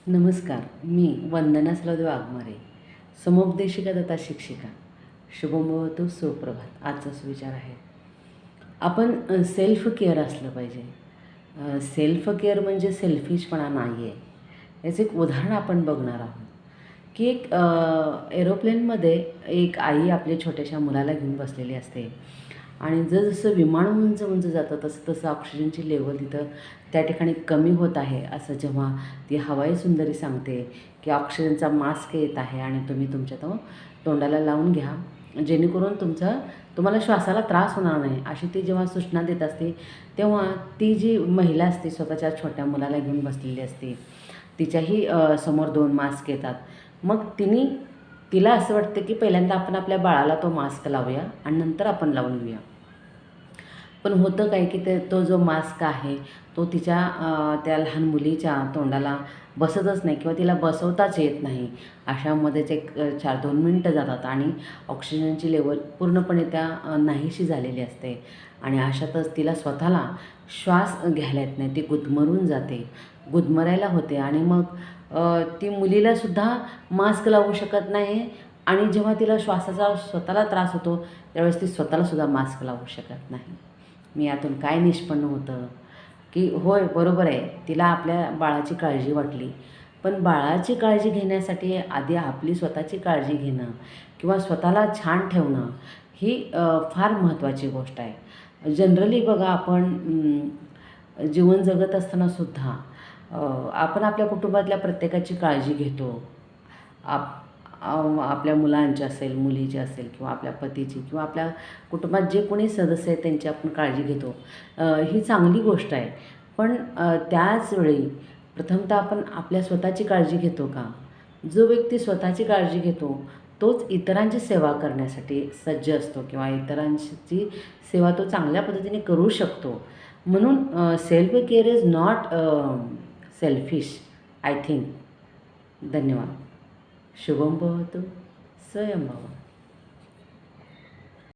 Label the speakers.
Speaker 1: नमस्कार. मी वंदना सलद वाघमारे, समुपदेशिका तथा शिक्षिका. शुभमभवतु, सुप्रभात. आजचा सुविचार आहे, आपण सेल्फ केअर असलं पाहिजे. सेल्फ केअर म्हणजे सेल्फिशपणा नाही आहे. याचं एक उदाहरण आपण बघणार आहोत की एक एरोप्लेनमध्ये एक आई आपल्या छोट्याशा मुलाला घेऊन बसलेली असते आणि जसं विमान उंच उंच जातं तसं तसं ऑक्सिजनची लेवल तिथं त्या ठिकाणी कमी होत आहे असं जेव्हा ती हवाई सुंदरी सांगते की ऑक्सिजनचा मास्क येत आहे आणि तुम्ही तुमच्या तोंडाला लावून घ्या जेणेकरून तुम्हाला श्वासाला त्रास होणार नाही, अशी ती जेव्हा सूचना देत असते तेव्हा ती जी महिला असते स्वतःच्या छोट्या मुलाला घेऊन बसलेली असते. तिच्याही समोर 2 मास्क येतात. मग तिला असं वाटतं की पहिल्यांदा आपण आपल्या बाळाला तो मास्क लावूया आणि नंतर आपण लावून घेऊया. पण होतं काय की तो जो मास्क आहे तो त्या लहान मुलीच्या तोंडाला बसतच नाही किंवा तिला बसवताच येत नाही. अशामध्येच एक 4-2 मिनटं जातात आणि ऑक्सिजनची लेवल पूर्णपणे नाहीशी झालेली असते आणि अशातच तिला स्वतःला श्वास घ्यायला येत नाही. ती गुदमरून जाते, गुदमरायला होते आणि मग ती मुलीलासुद्धा मास्क लावू शकत नाही आणि जेव्हा तिला श्वासाचा स्वतःला त्रास होतो त्यावेळेस ती स्वतःलासुद्धा मास्क लावू शकत नाही. मी यातून काय निष्पन्न होतं की होय, बरोबर आहे, तिला आपल्या बाळाची काळजी वाटली, पण बाळाची काळजी घेण्यासाठी आधी आपली स्वतःची काळजी घेणं किंवा स्वतःला छान ठेवणं ही फार महत्त्वाची गोष्ट आहे. जनरली बघा, आपण जीवन जगत असतानासुद्धा आपण आपल्या कुटुंबातल्या प्रत्येकाची काळजी घेतो. आपल्या मुलांची असेल, मुलीची असेल किंवा आपल्या पतीची किंवा आपल्या कुटुंबात जे कोणी सदस्य आहेत त्यांची आपण काळजी घेतो. ही चांगली गोष्ट आहे. पण त्याचवेळी प्रथमतः आपण आपल्या स्वतःची काळजी घेतो का? जो व्यक्ती स्वतःची काळजी घेतो तोच इतरांची सेवा करण्यासाठी सज्ज असतो किंवा इतरांची सेवा तो चांगल्या पद्धतीने करू शकतो. म्हणून self care is not selfish, I think. धन्यवाद. शुभम भवतु. स्वयं भव.